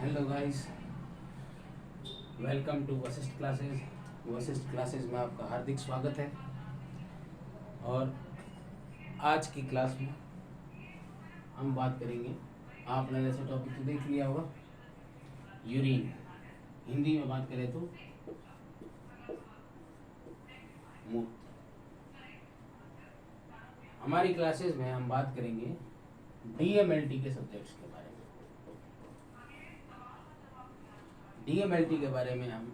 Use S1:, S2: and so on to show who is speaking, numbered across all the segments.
S1: Hello guys, welcome to Vashishtha classes. Vashishtha classes में आपका हार्दिक स्वागत है। और आज की क्लास में हम बात करेंगे, आपने जैसे टॉपिक तो देख लिया होगा, यूरिन। हिंदी में बात करें तो मूत्र। हमारी क्लासेस में हम बात करेंगे डीएमएलटी के सब्जेक्ट्स के बारे में। डीएमएलटी के बारे में हम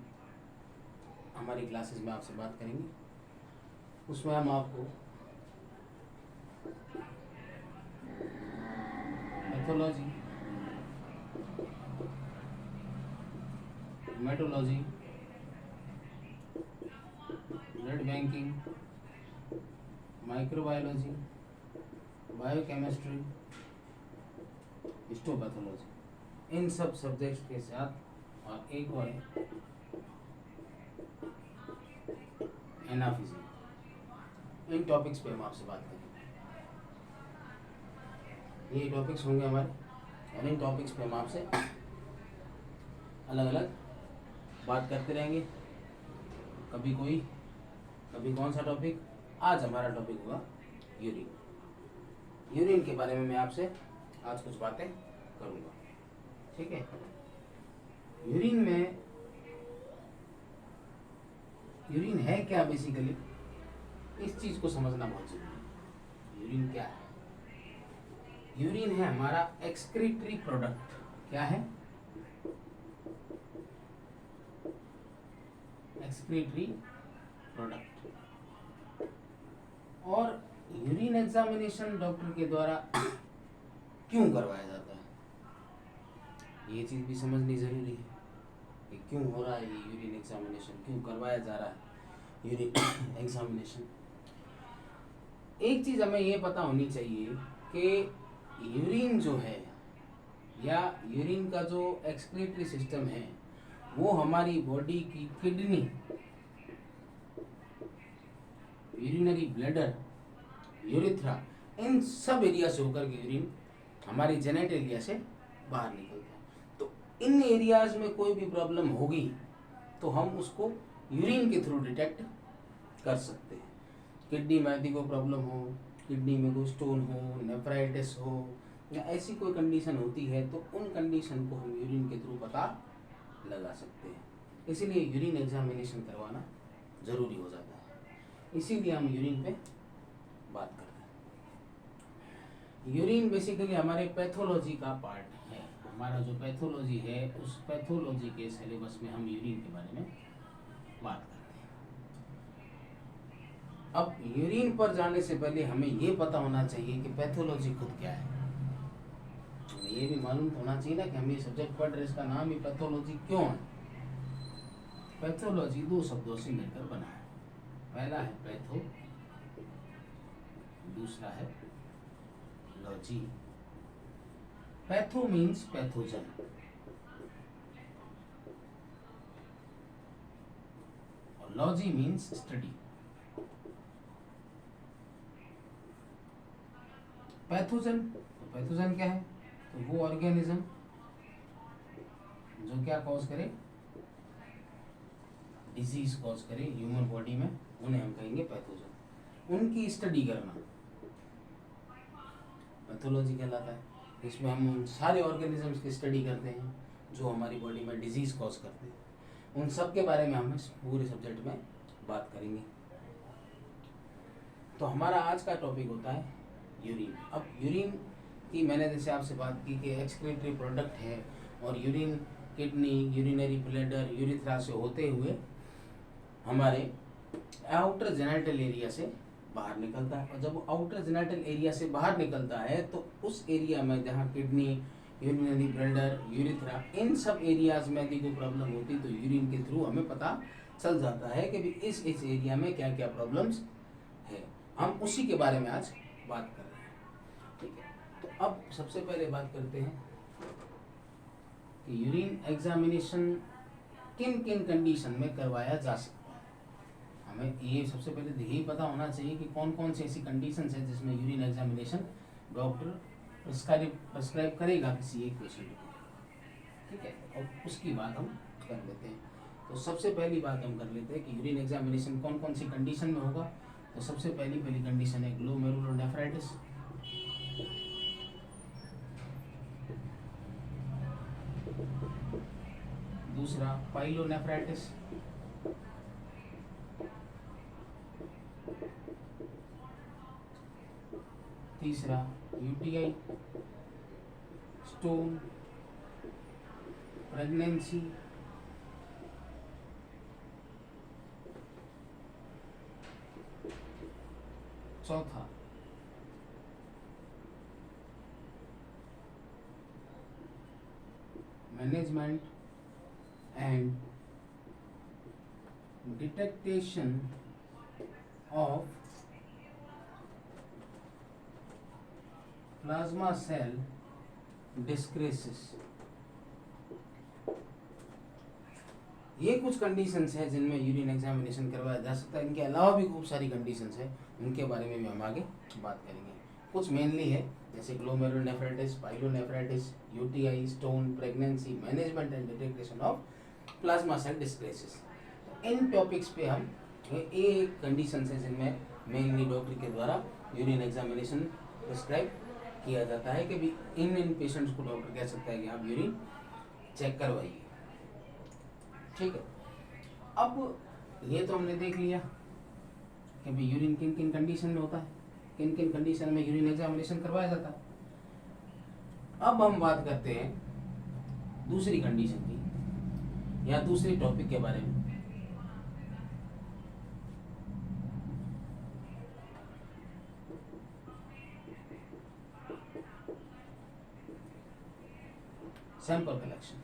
S1: हमारी क्लासेस में आपसे बात करेंगे। उसमें हम आपको pathology, haematology, blood banking, microbiology, biochemistry, histopathology, इन सब सब्जेक्ट्स के साथ और एक और है एनाफिजी। इन टॉपिक्स पे हम आपसे बात करेंगे। ये टॉपिक्स होंगे हमारे, और इन टॉपिक्स पे हम आपसे अलग अलग बात करते रहेंगे। कभी कोई, कभी कौन सा टॉपिक। आज हमारा टॉपिक होगा यूरिन। यूरिन के बारे में मैं आपसे आज कुछ बातें करूँगा, ठीक है। यूरिन में, यूरिन है क्या बेसिकली, इस चीज़ को समझना बहुत जरूरी है। यूरिन क्या है? यूरिन है हमारा एक्सक्रीटरी प्रोडक्ट। क्या है? Excretory product. और यूरिन एग्जामिनेशन डॉक्टर के द्वारा क्यों करवाया जाता है, ये चीज़ भी समझनी ज़रूरी है कि क्यों हो रहा है ये यूरिन एग्जामिनेशन, क्यों करवाया जा रहा है यूरिन एग्जामिनेशन। एक चीज़ हमें ये पता होनी चाहिए कि यूरिन जो है, या यूरिन का जो एक्सक्रीटरी सिस्टम है, वो हमारी बॉडी की किडनी, यूरिनरी ब्लैडर, यूरिथ्रा, इन सब एरिया से होकर के यूरिन हमारी जेनेटल एरिया से बाहर निकलता है। तो इन एरियाज में कोई भी प्रॉब्लम होगी तो हम उसको यूरिन के थ्रू डिटेक्ट कर सकते हैं। किडनी में यदि कोई प्रॉब्लम हो, किडनी में कोई स्टोन हो, नेफ्राइटिस हो, या ऐसी कोई कंडीशन होती है, तो उन कंडीशन को हम यूरिन के थ्रू पता लगा सकते हैं। इसीलिए यूरिन एग्जामिनेशन करवाना ज़रूरी हो जाता है। इसीलिए हम यूरिन पे बात कर रहे हैं। यूरिन बेसिकली हमारे पैथोलॉजी का पार्ट है। हमारा जो पैथोलॉजी है, उस पैथोलॉजी के सिलेबस में हम यूरिन के बारे में बात करते हैं। अब यूरिन पर जाने से पहले हमें ये पता होना चाहिए कि पैथोलॉजी खुद क्या है। हमें ये भी मालूम होना चाहिए ना कि हम ये सब्जेक्ट पढ़ रहे हैं, इसका नाम ही पैथोलॉजी क्यों है। पैथोलॉजी दो शब्दों से मिलकर बना है। पहला है पैथो, दूसरा है लॉजी। पैथो मीन्स पैथोजन, और लॉजी मीन्स स्टडी। पैथोजन, तो पैथोजन क्या है? तो वो ऑर्गेनिज्म जो क्या कॉज करे, डिजीज कॉज करे ह्यूमन बॉडी में, उन्हें हम कहेंगे पैथोजन। उनकी स्टडी करना पैथोलॉजी कहलाता है। इसमें हम उन सारे ऑर्गेनिजम्स की स्टडी करते हैं जो हमारी बॉडी में डिजीज कॉज करते हैं। उन सब के बारे में हम इस पूरे सब्जेक्ट में बात करेंगे। तो हमारा आज का टॉपिक होता है यूरिन। अब यूरिन की मैंने जैसे आपसे बात की कि एक्सक्रीटरी प्रोडक्ट है, और urine kidney, urinary bladder, urethra से होते हुए हमारे आउटर जेनिटल एरिया से बाहर निकलता है। और जब वो आउटर जेनिटल एरिया से बाहर निकलता है तो उस एरिया में जहाँ किडनी, यूरिनरी ब्लैडर, यूरिथ्रा, इन सब एरियाज में यदि कोई प्रॉब्लम होती तो यूरिन के थ्रू हमें पता चल जाता है कि इस एरिया में क्या क्या प्रॉब्लम्स है। हम उसी के बारे में आज बात कर रहे हैं, ठीक है। तो अब सबसे पहले बात करते हैं कि यूरिन एग्जामिनेशन किन किन कंडीशन में करवाया जा सकता है। हमें ये सबसे पहले यही पता होना चाहिए कि कौन कौन सी ऐसी कंडीशंस है जिसमें यूरिन एग्जामिनेशन डॉक्टर प्रिस्क्राइब करेगा किसी एक पेशेंट को। ठीक है, और उसकी बात हम कर लेते हैं। तो सबसे पहली बात हम कर लेते हैं कि यूरिन एग्जामिनेशन कौन कौन सी कंडीशन में होगा। तो सबसे पहली कंडीशन है ग्लोमेरुलोनेफ्राइटिस, दूसरा पाइलोनेफ्राइटिस, तीसरा यूटीआई, स्टोन, प्रेगनेंसी, चौथा management and detection of plasma cell dyscrasias. ये कुछ कंडीशंस है जिनमें यूरिन एग्जामिनेशन करवाया जा सकता है। इनके अलावा भी खूब सारी कंडीशंस है, उनके बारे में भी हम आगे बात करेंगे। कुछ मेनली है जैसे glomerulonephritis, pyelonephritis, UTI, stone, pregnancy, management and detection of plasma cell dyscrasias. इन टॉपिक्स पे हम एक कंडीशंस है जिनमें मेनली डॉक्टर के द्वारा यूरिन एग्जामिनेशन प्रिस्क्राइब किया जाता है कि भी इन पेशेंट्स को डॉक्टर कह सकता है कि आप यूरिन चेक करवाइए। ठीक है, अब ये तो हमने देख लिया कि भाई यूरिन किन किन कंडीशन में होता है, किन किन कंडीशन में यूरिन एग्जामिनेशन करवाया जाता है। अब हम बात करते हैं दूसरी कंडीशन की या दूसरे टॉपिक के बारे में। Sample collection.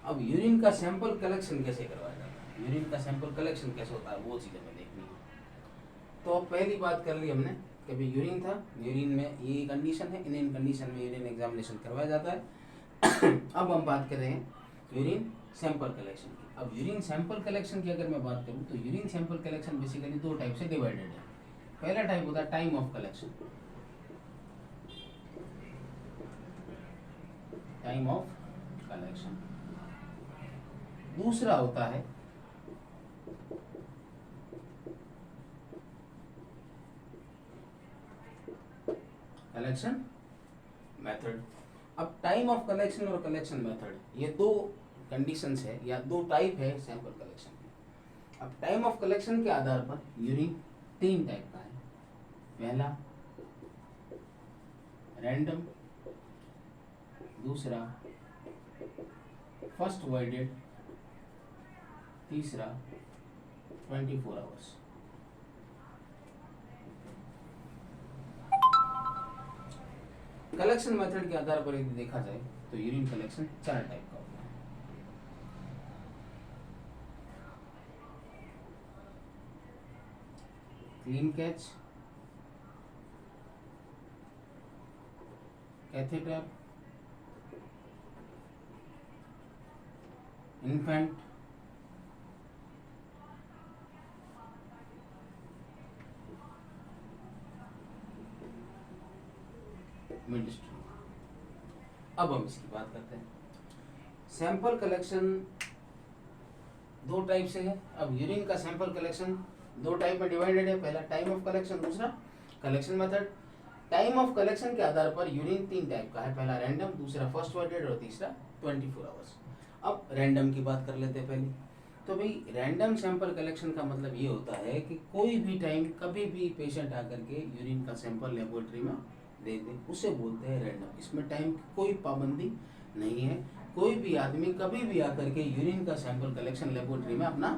S1: अब यूरिन का सैंपल कलेक्शन कैसे करवाया जाता है, यूरिन का सैंपल कलेक्शन कैसे होता है, वो चीज़ हमें देखनी है। तो अब पहली बात कर ली हमने कि भाई यूरिन था, यूरिन में ये कंडीशन है, इन कंडीशन में यूरिन एग्जामिनेशन करवाया जाता है। अब हम बात कर रहे हैं यूरिन सैंपल कलेक्शन की। अब यूरिन सैंपल कलेक्शन की अगर मैं बात करूँ तो यूरिन सैंपल कलेक्शन बेसिकली दो टाइप से डिवाइडेड है। पहला टाइप होता है time of collection, time of collection. दूसरा होता है कलेक्शन मेथड। अब टाइम ऑफ कलेक्शन और कलेक्शन मेथड ये दो कंडीशंस है या दो टाइप है सैंपल कलेक्शन के। अब टाइम ऑफ कलेक्शन के आधार पर यूरिन तीन टाइप का है। पहला रैंडम, दूसरा फर्स्ट वाइडेड, तीसरा 24 आवर्स। कलेक्शन मेथड के आधार पर यदि देखा जाए तो यूरिन कलेक्शन चार टाइप का होता है। Clean catch, catheter, infant, mid stream. अब हम इसकी बात करते हैं। सैंपल कलेक्शन दो टाइप से है। अब यूरिन का सैंपल कलेक्शन दो टाइप में डिवाइडेड है। पहला टाइम ऑफ कलेक्शन, दूसरा collection method. Time of collection के आधार पर यूरिन तीन टाइप का है। पहला रैंडम, दूसरा फर्स्ट वाइडेड और तीसरा 24 आवर्स। अब रैंडम की बात कर लेते हैं पहले। तो भाई रैंडम सैंपल कलेक्शन का मतलब ये होता है कि कोई भी टाइम कभी भी पेशेंट आकर के यूरिन का सैंपल लेबोरेटरी में दे दे, उसे बोलते हैं रैंडम। इसमें टाइम की कोई पाबंदी नहीं है, कोई भी आदमी कभी भी आकर के यूरिन का सैंपल कलेक्शन लेबोरेटरी में अपना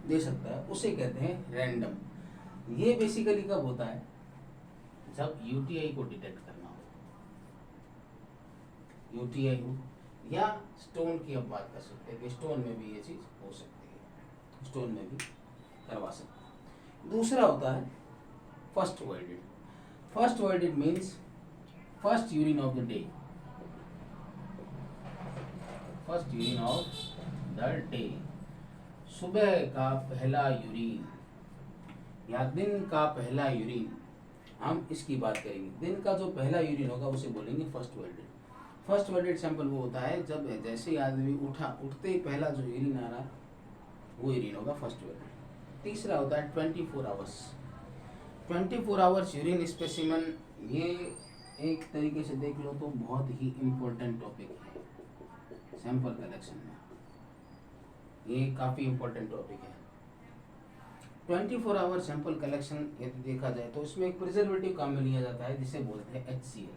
S1: दे सकता है, उसे कहते हैं रैंडम। ये बेसिकली कब होता है, जब यूटीआई को डिटेक्ट करना हो, यूटीआई हो या स्टोन की अब बात कर सकते हैं कि स्टोन में भी ये चीज़ हो सकती है, स्टोन में भी करवा सकते हैं। दूसरा होता है first voided. First voided means first urine of the day, first urine of the day, सुबह का पहला यूरिन या दिन का पहला यूरिन, हम इसकी बात करेंगे। दिन का जो पहला यूरिन होगा उसे बोलेंगे first voided. First worded sample वो होता है जब जैसे ही आदमी उठते ही पहला जो यूरिन आ रहा है वो यूरिन होगा फर्स्ट वर्डेड। तीसरा होता है 24 आवर्स। 24 आवर्स यूरिन स्पेसिमेन, ये एक तरीके से देख लो तो बहुत ही इम्पोर्टेंट टॉपिक है सैंपल कलेक्शन में, ये काफ़ी इम्पोर्टेंट टॉपिक है। 24 आवर सैंपल कलेक्शन यदि देखा जाए तो इसमें एक प्रिजर्वेटिव काम में लिया जाता है जिसे बोलते हैं HCl।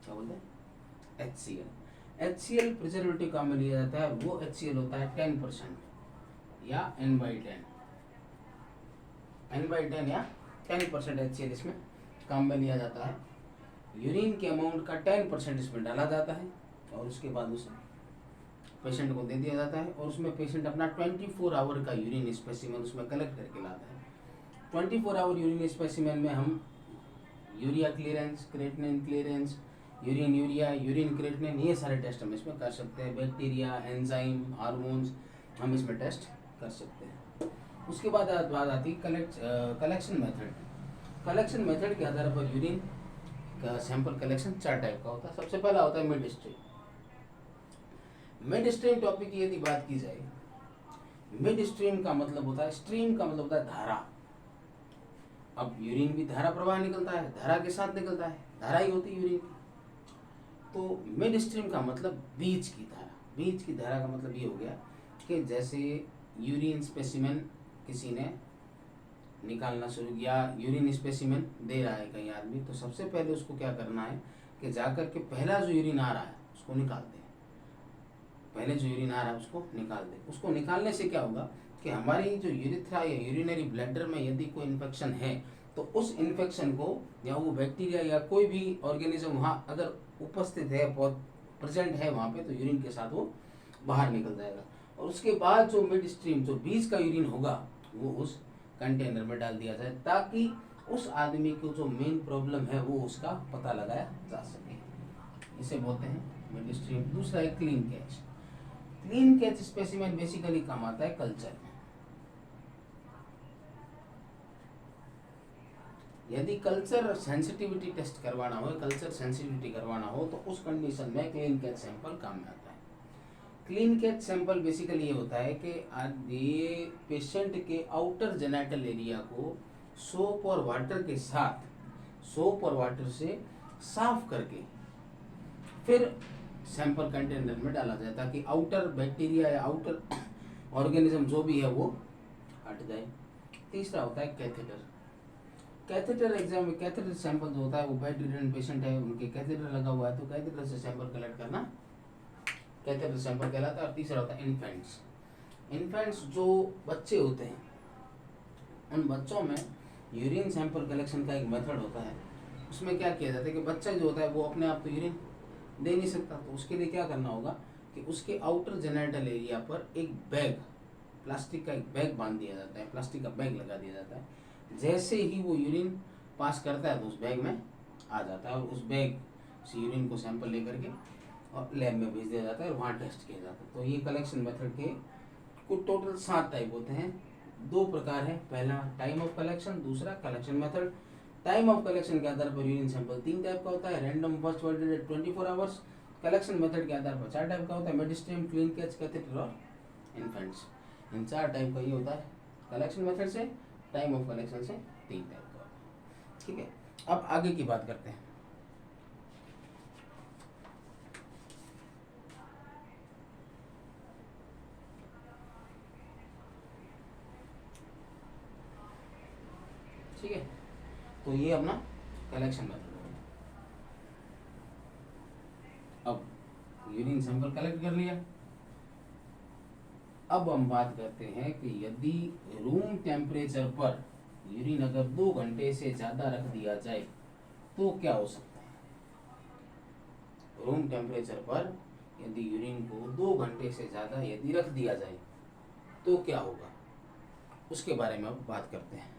S1: क्या बोलते हैं? HCl। HCl प्रिजर्वेटिव काम में लिया जाता है। वो HCl होता है 10% या N/10, N/10 या 10% HCl इसमें काम में लिया जाता है। यूरिन के अमाउंट का 10% इसमें डाला जाता है और उसके बाद उसे पेशेंट को दे दिया जाता है और उसमें पेशेंट अपना 24 आवर का यूरिन स्पेसिमेन उसमें कलेक्ट करके लाता है। 24 आवर यूरिन स्पेसिमेन में हम urea clearance, creatinine clearance, urine urea, urine creatinine, ये सारे टेस्ट हम इसमें कर सकते हैं। बैक्टीरिया, एंजाइम, हार्मोन्स हम इसमें टेस्ट कर सकते हैं। उसके बाद बात आती है कलेक्शन मेथड। कलेक्शन मेथड के आधार पर यूरिन का सैंपल कलेक्शन 4 टाइप का होता है। सबसे पहला होता है mid stream. Mid stream topic की यदि बात की जाए, मिड स्ट्रीम का मतलब होता है, स्ट्रीम का मतलब होता है धारा। अब यूरिन भी धारा प्रवाह निकलता है, धारा के साथ निकलता है, धारा ही होती है यूरिन की। तो मिड स्ट्रीम का मतलब बीच की धारा। बीच की धारा का मतलब ये हो गया कि जैसे यूरिन स्पेसिमेन किसी ने निकालना शुरू किया, यूरिन स्पेसिमेन दे रहा है कहीं आदमी, तो सबसे पहले उसको क्या करना है कि जाकर के पहला जो यूरिन आ रहा है उसको निकाल दे। पहले जो यूरिन आ रहा है उसको निकाल दे। उसको निकालने से क्या होगा कि हमारी जो यूरिथ्रा या यूरिनरी ब्लैडर में यदि कोई इन्फेक्शन है तो उस इन्फेक्शन को या वो बैक्टीरिया या कोई भी ऑर्गेनिज्म वहाँ अगर उपस्थित है, बहुत प्रेजेंट है वहाँ पे, तो यूरिन के साथ वो बाहर निकल जाएगा। और उसके बाद जो मिड स्ट्रीम, जो बीच का यूरिन होगा, वो उस कंटेनर में डाल दिया जाए ताकि उस आदमी को जो मेन प्रॉब्लम है वो उसका पता लगाया जा सके। इसे बोलते हैं मिड स्ट्रीम। दूसरा है clean catch. Clean catch specimen basically काम आता है कल्चर में। यदि कल्चर सेंसिटिविटी टेस्ट करवाना हो, कल्चर सेंसिटिविटी करवाना हो, तो उस कंडीशन में क्लीन कैच सैंपल काम में आता है। क्लीन कैच सैंपल बेसिकली ये होता है कि ये पेशेंट के आउटर जेनिटल एरिया को सोप और वाटर के साथ, सोप और वाटर से साफ करके फिर सैंपल कंटेनर में डाला जाए ताकि आउटर बैक्टीरिया या आउटर ऑर्गेनिज्म जो भी है वो हट जाए। तीसरा होता है कैथेटर। कैथेटर एग्जाम में कैथेटर सैंपल जो होता है वो बेड रिडन पेशेंट है, उनके कैथेटर लगा हुआ है तो कैथेटर से सैंपल कलेक्ट करना कैथेटर सैंपल कहलाता है। और तीसरा होता है इन्फेंट्स। इन्फेंट्स जो बच्चे होते हैं, उन बच्चों में यूरिन सैंपल कलेक्शन का एक मेथड होता है। उसमें क्या किया जाता है कि बच्चा जो होता है वो अपने आप तो यूरिन दे नहीं सकता, तो उसके लिए क्या करना होगा कि उसके आउटर जेनिटल एरिया पर एक बैग, प्लास्टिक का एक बैग बांध दिया जाता है, प्लास्टिक का बैग लगा दिया जाता है। जैसे ही वो यूरिन पास करता है तो उस बैग में आ जाता है और उस बैग से यूरिन को सैंपल लेकर के और लैब में भेज दिया जाता है और वहाँ टेस्ट किया जाता है। तो ये कलेक्शन मेथड के कुल टोटल 7 टाइप होते हैं। 2 प्रकार है, पहला टाइम ऑफ कलेक्शन, दूसरा collection method. Time of collection के आधार पर यूरिन सैंपल 3 टाइप का होता है, random first worded 24 hours. Collection method के आधार पर 4 टाइप का होता है, mid stream, clean catch, catheter और इन्फेंट्स। इन 4 टाइप का ये होता है कलेक्शन मेथड से, टाइम ऑफ कलेक्शन से 3 टाइप का होता है। ठीक है, अब आगे की बात करते हैं। ठीक है, तो ये अपना कलेक्शन मेथड हो गया। अब यूरिन सैंपल कलेक्ट कर लिया। अब हम बात करते हैं कि यदि रूम टेम्परेचर पर यूरिन अगर 2 घंटे से ज़्यादा रख दिया जाए तो क्या हो सकता है। रूम टेम्परेचर पर यदि यूरिन को 2 घंटे से ज़्यादा यदि रख दिया जाए तो क्या होगा, उसके बारे में अब बात करते हैं।